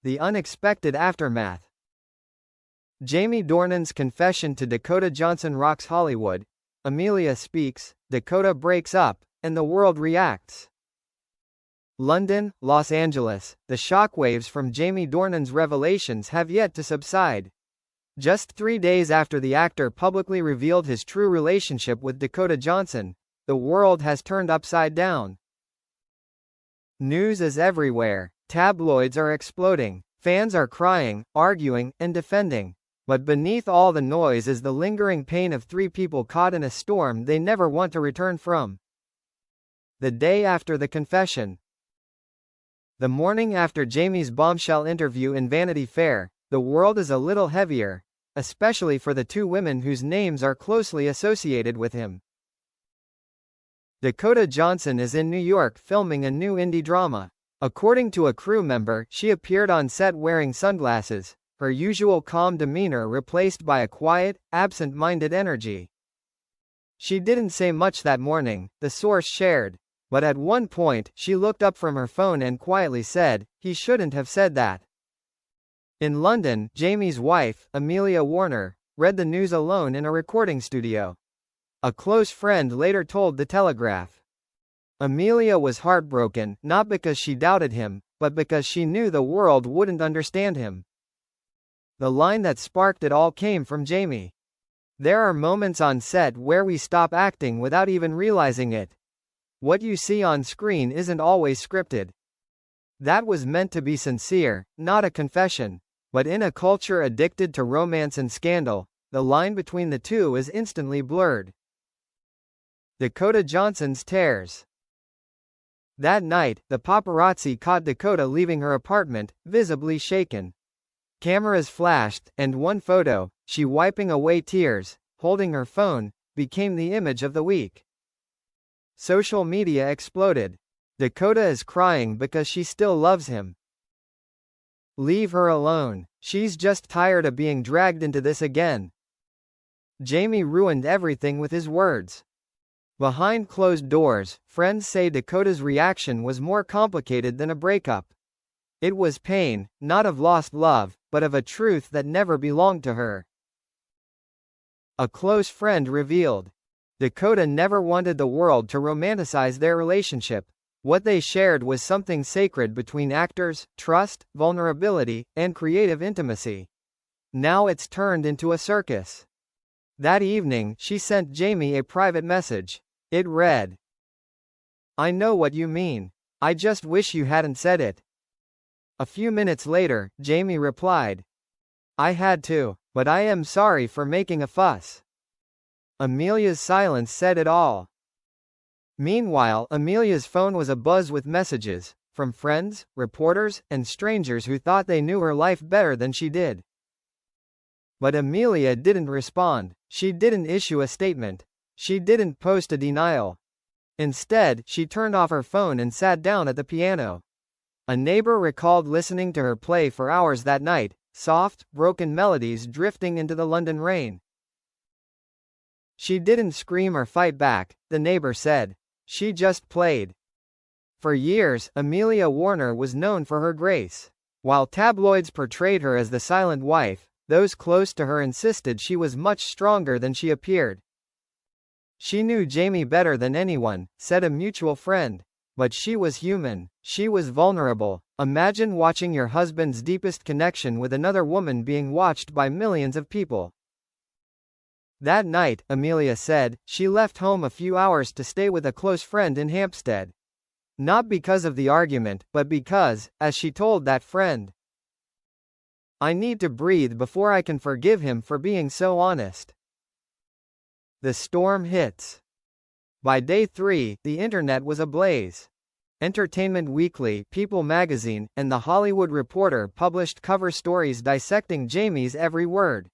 The unexpected aftermath. Jamie Dornan's confession to Dakota Johnson rocks Hollywood. Amelia speaks, Dakota breaks up, and the world reacts. London, Los Angeles, the shockwaves from Jamie Dornan's revelations have yet to subside. Just 3 days after the actor publicly revealed his true relationship with Dakota Johnson, the world has turned upside down. News is everywhere, tabloids are exploding, fans are crying, arguing, and defending. But beneath all the noise is the lingering pain of 3 people caught in a storm they never want to return from. The day after the confession. The morning after Jamie's bombshell interview in Vanity Fair, the world is a little heavier, especially for the 2 women whose names are closely associated with him. Dakota Johnson is in New York filming a new indie drama. According to a crew member, she appeared on set wearing sunglasses, her usual calm demeanor replaced by a quiet, absent-minded energy. She didn't say much that morning, the source shared. But at one point, she looked up from her phone and quietly said, "He shouldn't have said that." In London, Jamie's wife, Amelia Warner, read the news alone in a recording studio. A close friend later told The Telegraph. Amelia was heartbroken, not because she doubted him, but because she knew the world wouldn't understand him. The line that sparked it all came from Jamie. "There are moments on set where we stop acting without even realizing it. What you see on screen isn't always scripted." That was meant to be sincere, not a confession. But in a culture addicted to romance and scandal, the line between the two is instantly blurred. Dakota Johnson's tears. That night, the paparazzi caught Dakota leaving her apartment, visibly shaken. Cameras flashed, and one photo, she wiping away tears, holding her phone, became the image of the week. Social media exploded. Dakota is crying because she still loves him. Leave her alone. She's just tired of being dragged into this again. Jamie ruined everything with his words. Behind closed doors, friends say Dakota's reaction was more complicated than a breakup. It was pain, not of lost love, but of a truth that never belonged to her. A close friend revealed. Dakota never wanted the world to romanticize their relationship. What they shared was something sacred between actors: trust, vulnerability, and creative intimacy. Now it's turned into a circus. That evening, she sent Jamie a private message. It read, "I know what you mean. I just wish you hadn't said it." A few minutes later, Jamie replied, "I had to, but I am sorry for making a fuss." Amelia's silence said it all. Meanwhile, Amelia's phone was abuzz with messages, from friends, reporters, and strangers who thought they knew her life better than she did. But Amelia didn't respond. She didn't issue a statement. She didn't post a denial. Instead, she turned off her phone and sat down at the piano. A neighbor recalled listening to her play for hours that night, soft, broken melodies drifting into the London rain. "She didn't scream or fight back," the neighbor said. "She just played." For years, Amelia Warner was known for her grace. While tabloids portrayed her as the silent wife, those close to her insisted she was much stronger than she appeared. "She knew Jamie better than anyone," said a mutual friend. "But she was human. She was vulnerable. Imagine watching your husband's deepest connection with another woman being watched by millions of people." That night, Amelia said, she left home a few hours to stay with a close friend in Hampstead. Not because of the argument, but because, as she told that friend, "I need to breathe before I can forgive him for being so honest." The storm hits. By day 3, the internet was ablaze. Entertainment Weekly, People magazine, and The Hollywood Reporter published cover stories dissecting Jamie's every word.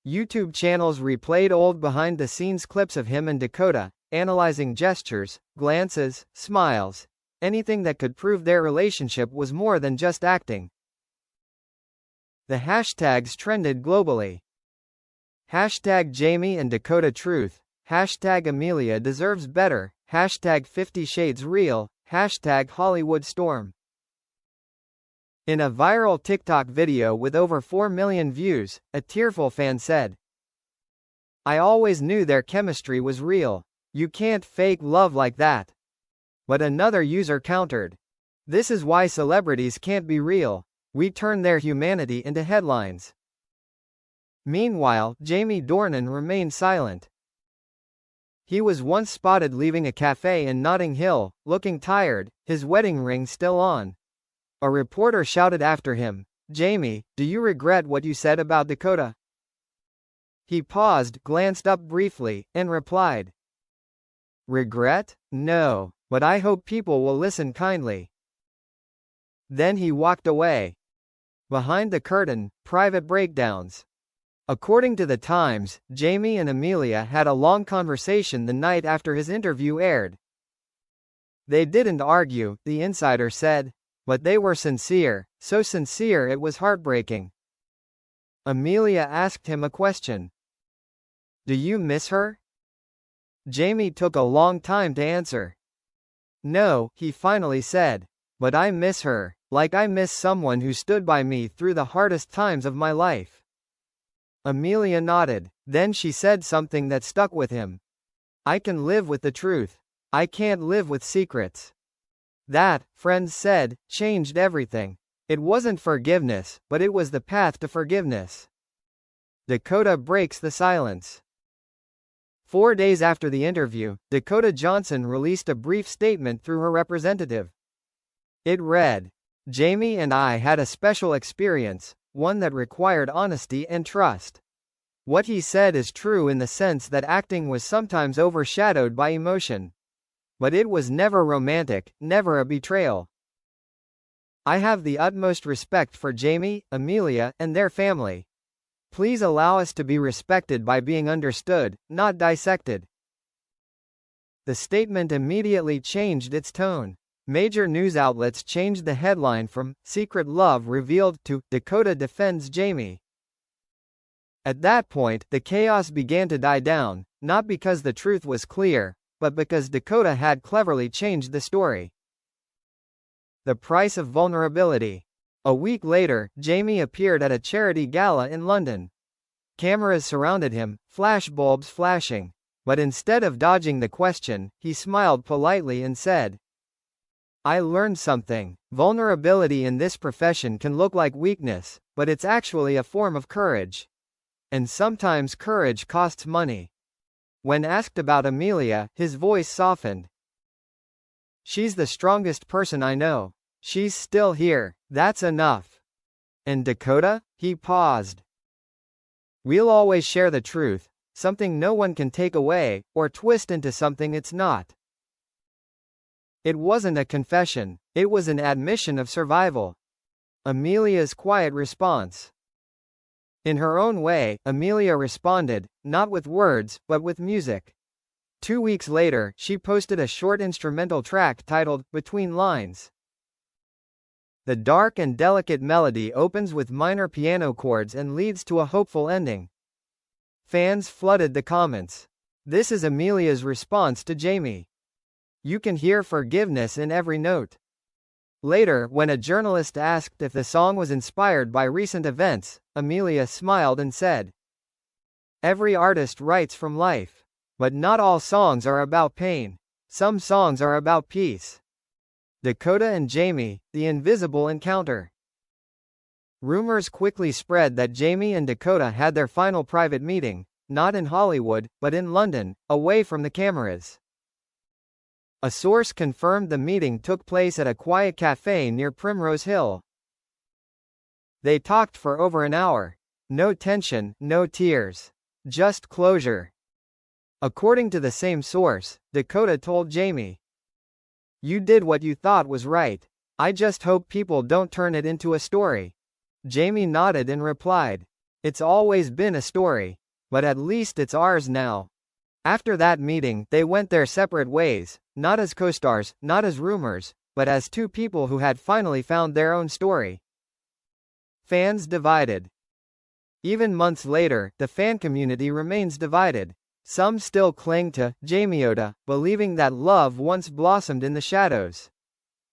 YouTube channels replayed old behind-the-scenes clips of him and Dakota, analyzing gestures, glances, smiles, anything that could prove their relationship was more than just acting. The hashtags trended globally. Hashtag Jamie and Dakota Truth, hashtag Amelia Deserves Better, hashtag 50 Shades Real, hashtag Hollywood Storm. In a viral TikTok video with over 4 million views, a tearful fan said, "I always knew their chemistry was real. You can't fake love like that." But another user countered, "This is why celebrities can't be real. We turn their humanity into headlines." Meanwhile, Jamie Dornan remained silent. He was once spotted leaving a cafe in Notting Hill, looking tired, his wedding ring still on. A reporter shouted after him, "Jamie, do you regret what you said about Dakota?" He paused, glanced up briefly, and replied, "Regret? No, but I hope people will listen kindly." Then he walked away. Behind the curtain, private breakdowns. According to The Times, Jamie and Amelia had a long conversation the night after his interview aired. They didn't argue, the insider said. But they were sincere, so sincere it was heartbreaking. Amelia asked him a question. "Do you miss her?" Jamie took a long time to answer. "No," he finally said. "But I miss her, like I miss someone who stood by me through the hardest times of my life." Amelia nodded. Then she said something that stuck with him. "I can live with the truth. I can't live with secrets." That, friends said, changed everything. It wasn't forgiveness, but it was the path to forgiveness. Dakota breaks the silence. 4 days after the interview, Dakota Johnson released a brief statement through her representative. It read, "Jamie and I had a special experience, one that required honesty and trust. What he said is true in the sense that acting was sometimes overshadowed by emotion. But it was never romantic, never a betrayal. I have the utmost respect for Jamie, Amelia, and their family. Please allow us to be respected by being understood, not dissected." The statement immediately changed its tone. Major news outlets changed the headline from "Secret Love Revealed" to "Dakota Defends Jamie." At that point, the chaos began to die down, not because the truth was clear, but because Dakota had cleverly changed the story. The price of vulnerability. A week later, Jamie appeared at a charity gala in London. Cameras surrounded him, flashbulbs flashing. But instead of dodging the question, he smiled politely and said, "I learned something. Vulnerability in this profession can look like weakness, but it's actually a form of courage. And sometimes courage costs money." When asked about Amelia, his voice softened. "She's the strongest person I know. She's still here. That's enough." "And Dakota?" He paused. "We'll always share the truth, something no one can take away, or twist into something it's not." It wasn't a confession, it was an admission of survival. Amelia's quiet response. In her own way, Amelia responded, not with words, but with music. 2 weeks later, she posted a short instrumental track titled, "Between Lines." The dark and delicate melody opens with minor piano chords and leads to a hopeful ending. Fans flooded the comments. This is Amelia's response to Jamie. You can hear forgiveness in every note. Later, when a journalist asked if the song was inspired by recent events, Amelia smiled and said, "Every artist writes from life. But not all songs are about pain. Some songs are about peace." Dakota and Jamie, the invisible encounter. Rumors quickly spread that Jamie and Dakota had their final private meeting, not in Hollywood, but in London, away from the cameras. A source confirmed the meeting took place at a quiet cafe near Primrose Hill. They talked for over an hour. No tension, no tears. Just closure. According to the same source, Dakota told Jamie, "You did what you thought was right. I just hope people don't turn it into a story." Jamie nodded and replied, "It's always been a story. But at least it's ours now." After that meeting, they went their separate ways, not as co-stars, not as rumors, but as two people who had finally found their own story. Fans divided. Even months later, the fan community remains divided. Some still cling to Jamieota, believing that love once blossomed in the shadows.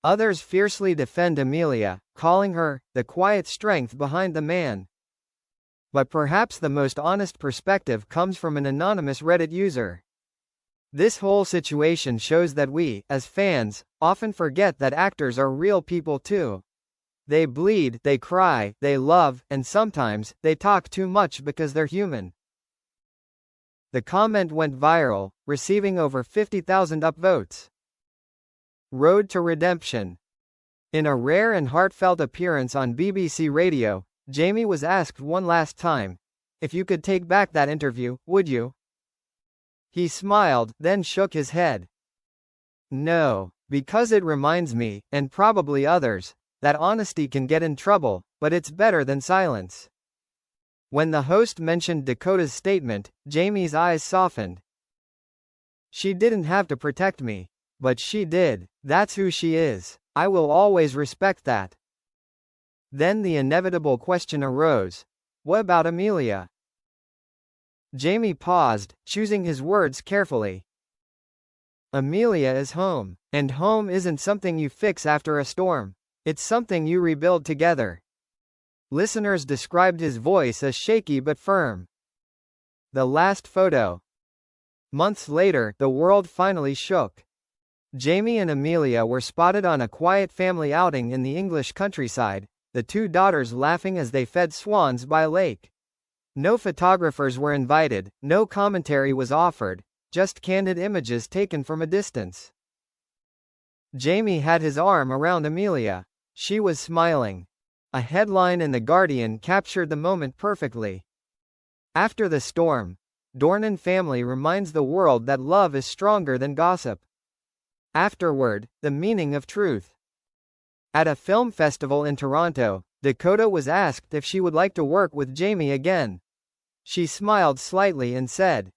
Others fiercely defend Amelia, calling her the quiet strength behind the man. But perhaps the most honest perspective comes from an anonymous Reddit user. This whole situation shows that we, as fans, often forget that actors are real people too. They bleed, they cry, they love, and sometimes, they talk too much because they're human. The comment went viral, receiving over 50,000 upvotes. Road to Redemption. In a rare and heartfelt appearance on BBC Radio, Jamie was asked one last time, "If you could take back that interview, would you?" He smiled, then shook his head. "No, because it reminds me, and probably others, that honesty can get in trouble, but it's better than silence." When the host mentioned Dakota's statement, Jamie's eyes softened. "She didn't have to protect me. But she did. That's who she is. I will always respect that." Then the inevitable question arose. What about Amelia? Jamie paused, choosing his words carefully. Amelia is home. And home isn't something you fix after a storm. It's something you rebuild together. Listeners described his voice as shaky but firm. The last photo. Months later, the world finally shook. Jamie and Amelia were spotted on a quiet family outing in the English countryside, the two daughters laughing as they fed swans by a lake. No photographers were invited, no commentary was offered, just candid images taken from a distance. Jamie had his arm around Amelia. She was smiling. A headline in The Guardian captured the moment perfectly. After the storm, Dornan family reminds the world that love is stronger than gossip. Afterward, the meaning of truth. At a film festival in Toronto, Dakota was asked if she would like to work with Jamie again. She smiled slightly and said,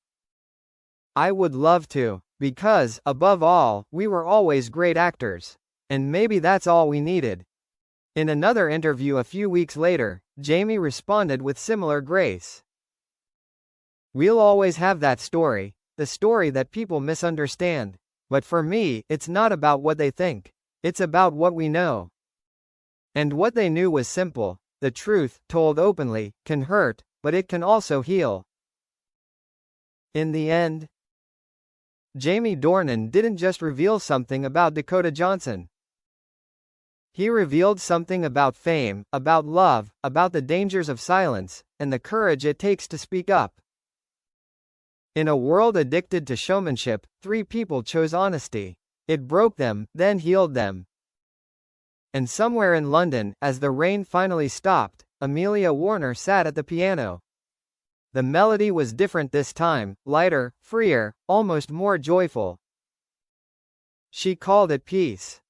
"I would love to, because, above all, we were always great actors. And maybe that's all we needed." In another interview a few weeks later, Jamie responded with similar grace. "We'll always have that story, the story that people misunderstand. But for me, it's not about what they think. It's about what we know." And what they knew was simple. The truth, told openly, can hurt, but it can also heal. In the end, Jamie Dornan didn't just reveal something about Dakota Johnson. He revealed something about fame, about love, about the dangers of silence, and the courage it takes to speak up. In a world addicted to showmanship, three people chose honesty. It broke them, then healed them. And somewhere in London, as the rain finally stopped, Amelia Warner sat at the piano. The melody was different this time, lighter, freer, almost more joyful. She called it peace.